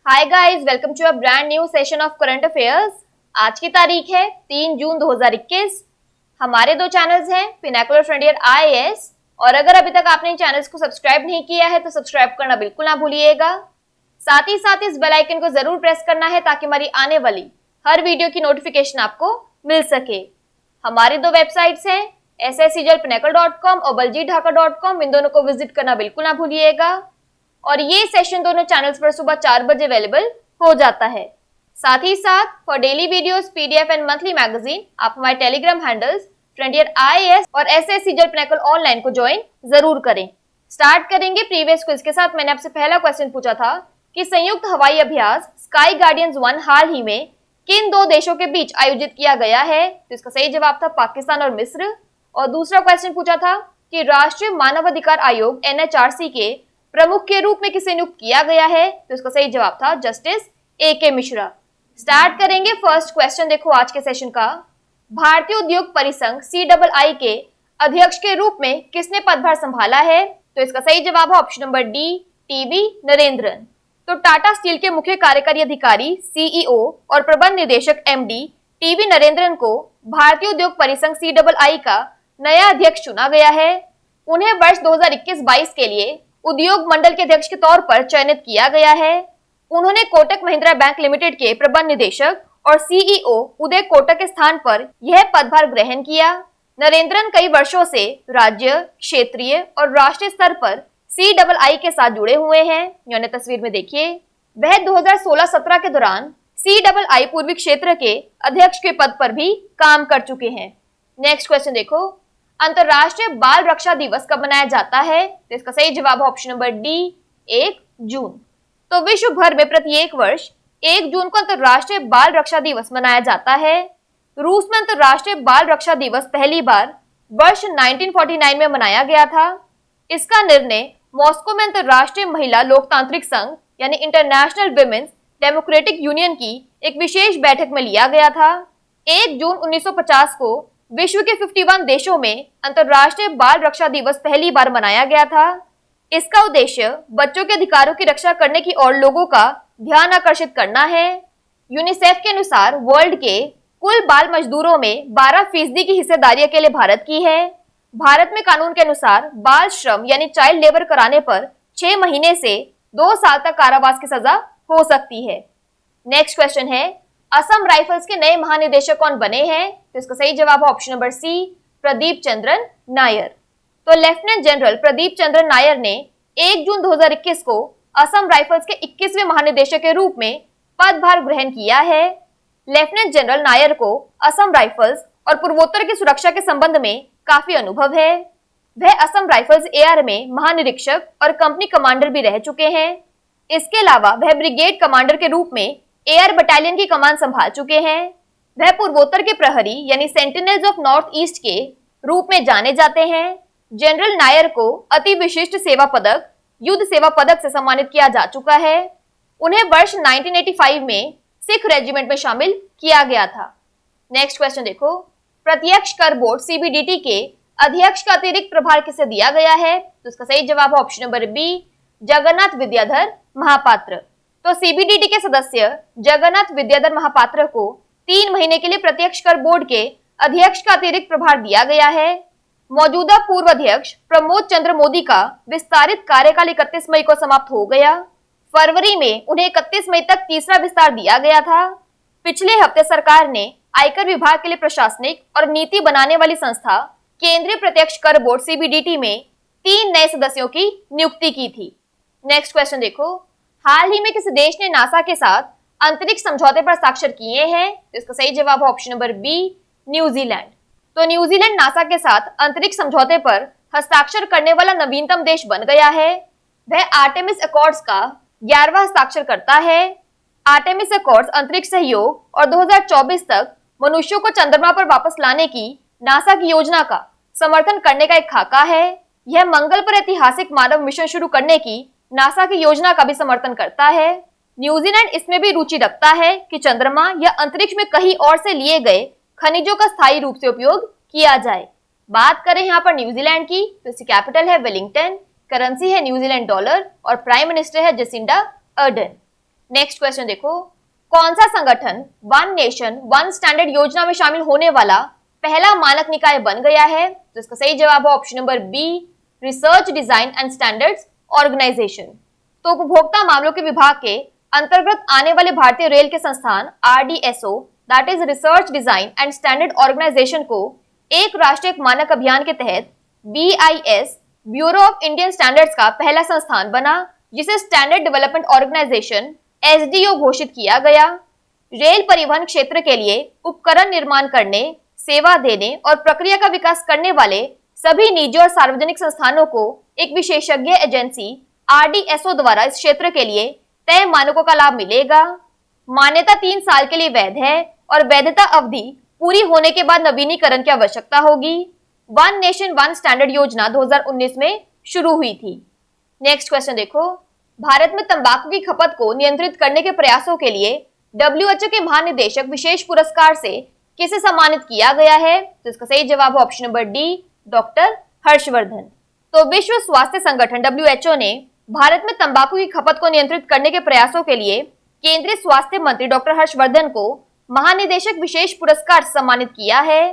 Hi guys, welcome to a brand new session of current affairs. आज की तारीख है 3 जून 2021। हमारे दो चैनल्स हैं, पिनाकुलर फ्रंटियर आईएएस, और अगर अभी तक आपने इन चैनल्स को सब्सक्राइब नहीं किया है तो सब्सक्राइब करना बिल्कुल ना भूलिएगा। साथ ही साथ इस बेल आइकन को जरूर प्रेस करना है ताकि हमारी आने वाली हर वीडियो की नोटिफिकेशन आपको मिल सके। हमारी दो वेबसाइट्स हैं, sscjlpinacle.com और baljeetdhaka.com। इन दोनों को विजिट करना बिल्कुल ना भूलिएगा। और ये सेशन दोनों चैनल्स पर सुबह 4 बजे अवेलेबल हो जाता है। साथ ही साथ for daily videos, PDF and monthly magazine आप हमारे टेलीग्राम हैंडल्स फ्रंटियर आईएएस और एसएससीजीएल पिनाकल ऑनलाइन को ज्वाइन जरूर करें। स्टार्ट करेंगे प्रीवियस क्विज के साथ। मैंने आपसे पहला क्वेश्चन पूछा था कि संयुक्त हवाई अभ्यास स्काई गार्डियंस 1 हाल ही में किन दो देशों के बीच आयोजित किया गया है, तो इसका सही जवाब था पाकिस्तान और मिस्र। और दूसरा क्वेश्चन पूछा था कि राष्ट्रीय मानवाधिकार आयोग एनएचआरसी के प्रमुख के रूप में किसे नियुक्त किया गया है, तो इसका सही जवाब था जस्टिस AK मिश्रा। स्टार्ट करेंगे फर्स्ट क्वेश्चन। देखो आज के सेशन का, भारतीय उद्योग परिसंघ CII के अध्यक्ष के रूप में किसने पदभार संभाला है, तो इसका सही जवाब है option number D, TV Narendran. तो टाटा स्टील के मुख्य कार्यकारी अधिकारी CEO और प्रबंध निदेशक MD टीवी नरेंद्रन को भारतीय उद्योग परिसंघ CII का नया अध्यक्ष चुना गया है। उन्हें वर्ष 2021-22 के लिए उद्योग मंडल के अध्यक्ष के तौर पर चयनित किया गया है। उन्होंने कोटक महिंद्रा बैंक लिमिटेड के प्रबंध निदेशक और CEO उदय कोटक के स्थान पर यह पदभार ग्रहण किया। नरेंद्रन कई वर्षों से राज्य, क्षेत्रीय और राष्ट्रीय स्तर पर CII के साथ जुड़े हुए हैं। यानी तस्वीर में देखिए, वह 2016-17 के दौरान CII पूर्वी क्षेत्र के अध्यक्ष के पद पर भी काम कर चुके हैं। नेक्स्ट क्वेश्चन देखो, अंतरराष्ट्रीय बाल रक्षा दिवस कब मनाया जाता है, तो इसका सही जवाब है ऑप्शन नंबर डी, 1 जून। तो विश्व भर में प्रत्येक वर्ष 1 जून को अंतरराष्ट्रीय बाल रक्षा दिवस मनाया जाता है। रूस में अंतरराष्ट्रीय बाल रक्षा दिवस पहली बार वर्ष 1949 में मनाया गया था। इसका निर्णय मॉस्को में अंतरराष्ट्रीय महिला लोकतांत्रिक संघ यानी इंटरनेशनल विमेन्स डेमोक्रेटिक यूनियन की एक विशेष बैठक में लिया गया था। 1 जून 1950 को विश्व के 51 देशों में अंतरराष्ट्रीय बाल रक्षा दिवस पहली बार मनाया गया था। इसका उद्देश्य बच्चों के अधिकारों की रक्षा करने की और लोगों का ध्यान आकर्षित करना है। यूनिसेफ के अनुसार वर्ल्ड के कुल बाल मजदूरों में 12% की हिस्सेदारी अकेले भारत की है। भारत में कानून के अनुसार बाल श्रम यानी चाइल्ड लेबर कराने पर 6 महीने से 2 साल तक कारावास की सजा हो सकती है। नेक्स्ट क्वेश्चन है, असम राइफल्स के नए महानिदेशक कौन बने हैं, तो इसका सही जवाब है option number C, Pradeep Chandran Nair. तो लेफ्टिनेंट जनरल प्रदीप चंद्रन नायर ने 1 जून 2021 को असम राइफल्स के 21वें महानिदेशक के रूप में पदभार ग्रहण किया है। लेफ्टिनेंट जनरल नायर को असम राइफल्स और पूर्वोत्तर की सुरक्षा के संबंध में काफी अनुभव है। वह असम राइफल्स AR में महानिरीक्षक और कंपनी कमांडर भी रह चुके हैं। इसके अलावा वह ब्रिगेड कमांडर के रूप में एयर बटालियन की कमान संभाल चुके हैं। वह पूर्वोत्तर के प्रहरी यानी सेंटिनल्स ऑफ नॉर्थ ईस्ट के रूप में जाने जाते हैं। जनरल नायर को अति विशिष्ट सेवा पदक, युद्ध सेवा पदक से सम्मानित किया जा चुका है। उन्हें वर्ष 1985 में सिख रेजिमेंट में शामिल किया गया था। नेक्स्ट क्वेश्चन देखो, प्रत्यक्ष कर बोर्ड CBDT के अध्यक्ष का अतिरिक्त प्रभार किसे दिया गया है, तो इसका सही जवाब है option number B, Jagannath Vidyadhar Mahapatra. तो CBDT के सदस्य जगन्नाथ विद्याधर महापात्र को 3 महीने के लिए प्रत्यक्ष कर बोर्ड के अध्यक्ष का अतिरिक्त प्रभार दिया गया है। मौजूदा पूर्व अध्यक्ष प्रमोद चंद्र मोदी का विस्तारित कार्यकाल 31 मई को समाप्त हो गया। फरवरी में उन्हें 31 मई तक तीसरा विस्तार दिया गया था। पिछले हफ्ते सरकार ने आयकर विभाग के लिए प्रशासनिक और नीति बनाने वाली संस्था केंद्रीय प्रत्यक्ष कर बोर्ड CBDT में 3 नए सदस्यों की नियुक्ति की थी। नेक्स्ट क्वेश्चन देखो, हाल ही में किस देश ने नासा के साथ अंतरिक्ष समझौते पर हस्ताक्षर किए हैं, तो इसका सही जवाब है ऑप्शन नंबर बी, न्यूजीलैंड। तो न्यूजीलैंड नासा के साथ अंतरिक्ष समझौते पर हस्ताक्षर करने वाला नवीनतम देश बन गया है। वह आर्टेमिस अकॉर्ड्स का 11वां हस्ताक्षर करता है। आर्टेमिस अकॉर्ड्स अंतरिक्ष सहयोग और 2024 तक मनुष्यों को चंद्रमा पर वापस लाने की नासा की योजना का समर्थन करने का एक खाका है। यह मंगल पर ऐतिहासिक मानव मिशन शुरू करने की नासा की योजना का भी समर्थन करता है। न्यूजीलैंड इसमें भी रुचि रखता है कि चंद्रमा या अंतरिक्ष में कहीं और से लिए गए खनिजों का स्थायी रूप से उपयोग किया जाए। बात करें यहाँ पर न्यूजीलैंड की, तो इसकी कैपिटल है वेलिंगटन, करेंसी है न्यूजीलैंड डॉलर और प्राइम मिनिस्टर है जसिंडा अर्डन। नेक्स्ट क्वेश्चन देखो, कौन सा संगठन वन नेशन वन स्टैंडर्ड योजना में शामिल होने वाला पहला मानक निकाय बन गया है? तो इसका सही जवाब है option number B, Research Design and Standards Organisation. तो उपभोक्ता मामलों के विभाग के अंतर्गत आने वाले भारतीय रेल के संस्थान RDSO that is Research Design and Standard Organisation को एक राष्ट्रीय मानक अभियान के तहत BIS Bureau of Indian Standards का पहला संस्थान बना, जिसे स्टैंडर्ड डेवलपमेंट ऑर्गेनाइजेशन SDO घोषित किया गया। रेल परिवहन क्षेत्र के लिए उपकरण निर्माण करने, सेवा देने और प्रक्रिया का विकास करने वाले सभी निजी और सार्वजनिक संस्थानों को एक विशेषज्ञ एजेंसी RDSO द्वारा इस क्षेत्र के लिए तय मानकों का लाभ मिलेगा। मान्यता 3 साल के लिए वैध है और वैधता अवधि पूरी होने के बाद नवीनीकरण की आवश्यकता होगी। वन नेशन वन स्टैंडर्ड योजना 2019 में शुरू हुई थी। नेक्स्ट क्वेश्चन देखो, भारत में तंबाकू की खपत को नियंत्रित करने के प्रयासों के लिए WHO के महानिदेशक विशेष पुरस्कार से किसे सम्मानित किया गया है? तो इसका सही जवाब है option number D, doctor Harshvardhan. तो विश्व स्वास्थ्य संगठन WHO ने भारत में तंबाकू की खपत को नियंत्रित करने के प्रयासों के लिए केंद्रीय स्वास्थ्य मंत्री डॉक्टर हर्षवर्धन को महानिदेशक विशेष पुरस्कार से सम्मानित किया है।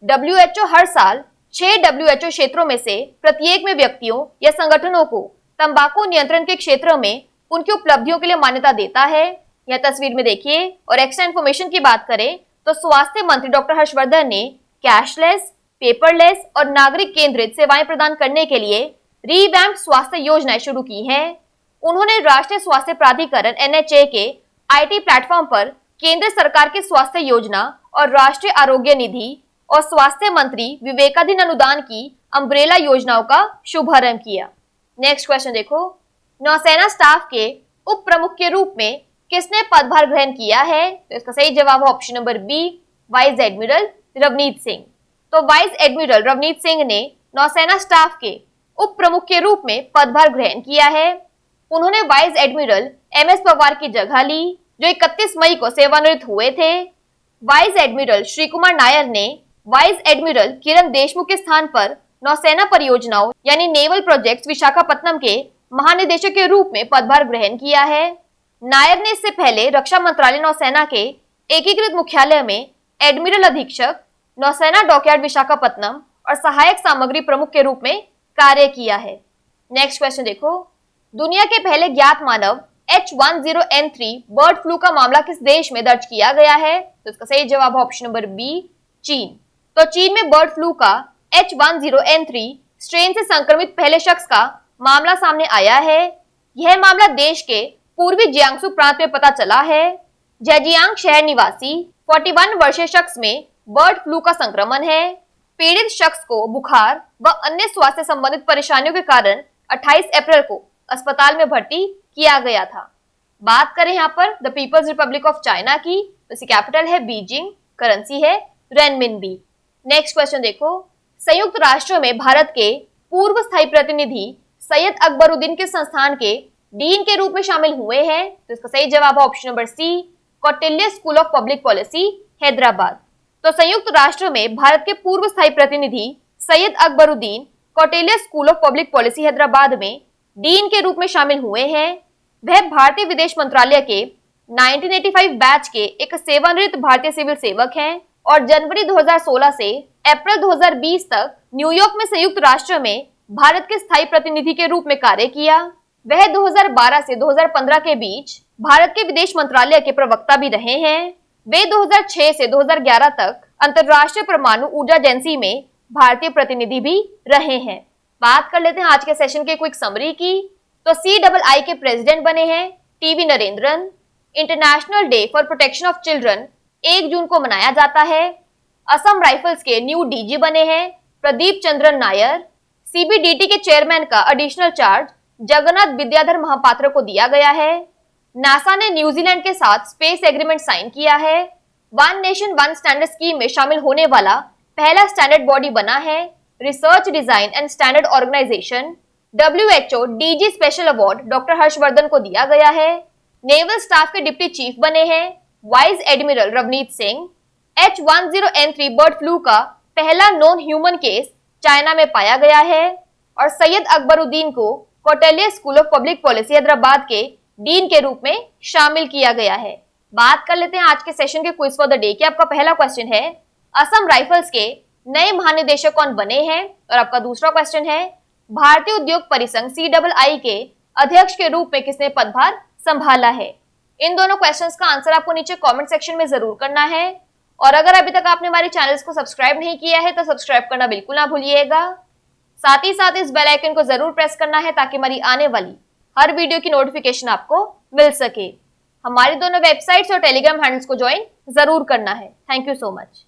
WHO हर साल 6 WHO क्षेत्रों में से प्रत्येक में व्यक्तियों या संगठनों को तंबाकू नियंत्रण के क्षेत्र में उनकी उपलब्धियों के लिए मान्यता देता है। यह तस्वीर में देखिए। और एक्स्ट्रा इन्फॉर्मेशन की बात करें तो स्वास्थ्य मंत्री डॉक्टर हर्षवर्धन ने कैशलेस, पेपरलेस और नागरिक केंद्रित सेवाएं प्रदान करने के लिए रीवैम्प स्वास्थ्य योजनाएं शुरू की हैं। उन्होंने राष्ट्रीय स्वास्थ्य प्राधिकरण NHA के IT प्लेटफॉर्म पर केंद्र सरकार की स्वास्थ्य योजना और राष्ट्रीय आरोग्य निधि और स्वास्थ्य मंत्री विवेकाधीन अनुदान की अम्ब्रेला योजनाओं का शुभारंभ किया। नेक्स्ट क्वेश्चन देखो, नौसेना स्टाफ के उप प्रमुख के रूप में किसने पदभार ग्रहण किया है? तो इसका सही जवाब है option number B, vice admiral Ravneet Singh. तो वाइस एडमिरल रवनीत सिंह ने नौसेना स्टाफ के उप प्रमुख के रूप में पदभार ग्रहण किया है। उन्होंने वाइस एडमिरल MS पवार की जगह ली, जो 31 मई को सेवानिवृत्त हुए थे। वाइस एडमिरल श्री कुमार नायर ने वाइस एडमिरल किरण देशमुख के स्थान पर नौसेना परियोजनाओं यानी नेवल प्रोजेक्ट्स विशाखापट्टनम के महानिदेशक के रूप में पदभार ग्रहण किया है। नायर ने इससे पहले रक्षा मंत्रालय नौसेना के एकीकृत मुख्यालय में एडमिरल अधीक्षक, नौसेना डॉकयार्ड विशाखापट्टनम और सहायक सामग्री प्रमुख के रूप में कार्य किया है। नेक्स्ट क्वेश्चन देखो, दुनिया के पहले ज्ञात मानव H10N3 बर्ड फ्लू का मामला किस देश में दर्ज किया गया है? तो इसका सही जवाब है ऑप्शन नंबर बी, चीन। तो चीन में बर्ड फ्लू का H10N3 स्ट्रेन से संक्रमित पहले शख्स का मामला सामने आया है। यह मामला देश के पूर्वी जियांगसू प्रांत में पता चला है। जेजियांग शहर निवासी 41 वर्षीय शख्स में बर्ड फ्लू का संक्रमण है। पीड़ित शख्स को बुखार व अन्य स्वास्थ्य संबंधित परेशानियों के कारण 28 अप्रैल को अस्पताल में भर्ती किया गया था। बात करें यहाँ पर the People's Republic of China की, तो इसकी कैपिटल है बीजिंग, करेंसी है रेनमिनबी। नेक्स्ट क्वेश्चन देखो, संयुक्त राष्ट्र में भारत के पूर्व स्थायी प्रतिनिधि सैयद अकबरुद्दीन के संस्थान के डीन के रूप में शामिल हुए हैं। तो इसका सही जवाब है option number C, Kautilya School of Public Policy Hyderabad. तो संयुक्त राष्ट्र में भारत के पूर्व स्थायी प्रतिनिधि Syed Akbaruddin Kautilya School of Public Policy Hyderabad में डीन के रूप में शामिल हुए हैं। वह भारतीय विदेश मंत्रालय के 1985 बैच के एक सेवानिवृत्त भारतीय सिविल सेवक हैं और जनवरी 2016 से अप्रैल 2020 तक न्यूयॉर्क में संयुक्त राष्ट्र में भारत के स्थायी प्रतिनिधि के रूप में कार्य किया। वह 2012 से 2015 के बीच भारत के विदेश मंत्रालय के प्रवक्ता भी रहे हैं। वे 2006 से 2011 तक अंतर्राष्ट्रीय परमाणु ऊर्जा एजेंसी में भारतीय प्रतिनिधि भी रहे हैं। बात कर लेते हैं आज के सेशन के क्विक समरी की। तो CII के प्रेसिडेंट बने हैं TV Narendran. International day for protection of children 1 जून को मनाया जाता है। असम राइफल्स के न्यू DG बने हैं प्रदीप चंद्रन नायर। CBDT के चेयरमैन का एडिशनल चार्ज जगन्नाथ विद्याधर महापात्र को दिया गया है। नासा ने न्यूजीलैंड के साथ स्पेस एग्रीमेंट साइन किया है। One nation one standard scheme में शामिल होने वाला पहला स्टैंडर्ड बॉडी बना है Research Design and Standard Organisation. WHO DG special award doctor Harshvardhan को दिया गया है। नेवल स्टाफ के डिप्टी चीफ बने हैं vice admiral Ravneet Singh. H10N3 bird flu का पहला नॉन ह्यूमन केस चाइना में पाया गया है। और सैयद अकबरुद्दीन को Kautilya School of Public Policy Hyderabad के डीन के रूप में शामिल किया गया है। बात कर लेते हैं आज के सेशन के क्विज फॉर द डे की। आपका पहला क्वेश्चन है, असम राइफल्स के नए महानिदेशक कौन बने हैं? और आपका दूसरा क्वेश्चन है, भारतीय उद्योग परिसंघ CII के अध्यक्ष के रूप में किसने पदभार संभाला है? इन दोनों क्वेश्चंस का आंसर आपको नीचे कमेंट सेक्शन में जरूर करना है। और अगर अभी तक आपने हमारे चैनल्स को सब्सक्राइब नहीं किया है तो सब्सक्राइब करना बिल्कुल ना भूलिएगा। साथ ही साथ इस बेल आइकन को जरूर प्रेस करना है ताकि हमारी आने वाली हर वीडियो की नोटिफिकेशन आपको मिल सके। हमारी दोनों वेबसाइट्स और टेलीग्राम हैंडल्स को ज्वाइन जरूर करना है। Thank you so much.